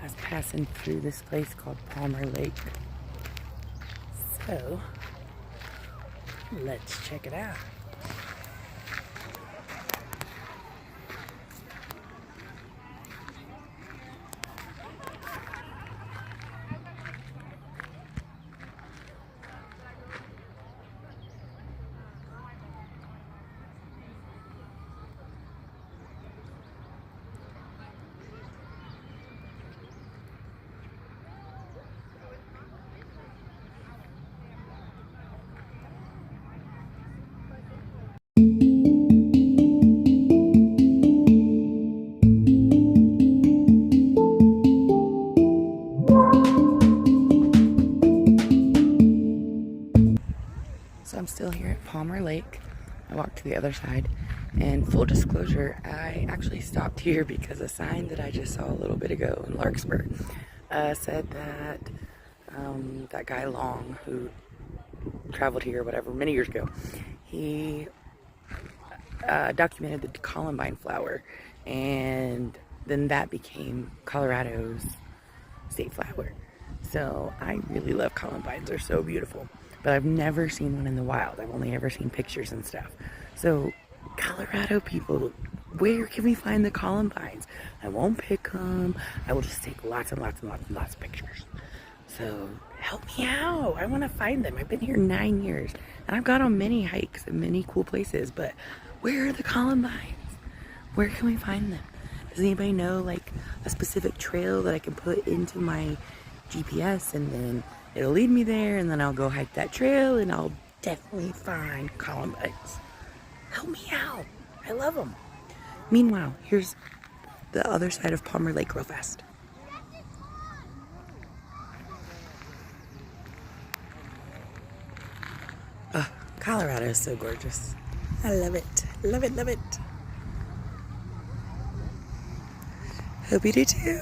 I was passing through this place called Palmer Lake. So, let's check it out. So I'm still here at Palmer Lake. I walked to the other side, and full disclosure, I actually stopped here because a sign that I just saw a little bit ago in Larkspur said that that guy Long, who traveled here, whatever, many years ago, he documented the columbine flower, and then that became Colorado's state flower. So I really love columbines. They're so beautiful. But I've never seen one in the wild. I've only ever seen pictures and stuff. So, Colorado people, where can we find the columbines? I won't pick them. I will just take lots and lots and lots and lots of pictures. So, help me out. I want to find them. I've been here 9 years. And I've gone on many hikes and many cool places. But where are the columbines? Where can we find them? Does anybody know, like, a specific trail that I can put into my GPS, and then it'll lead me there, and then I'll go hike that trail, and I'll definitely find columbines. Help me out. I love them. Meanwhile, here's the other side of Palmer Lake real fast. Oh, Colorado is so gorgeous. I love it. Love it, love it. Hope you do too.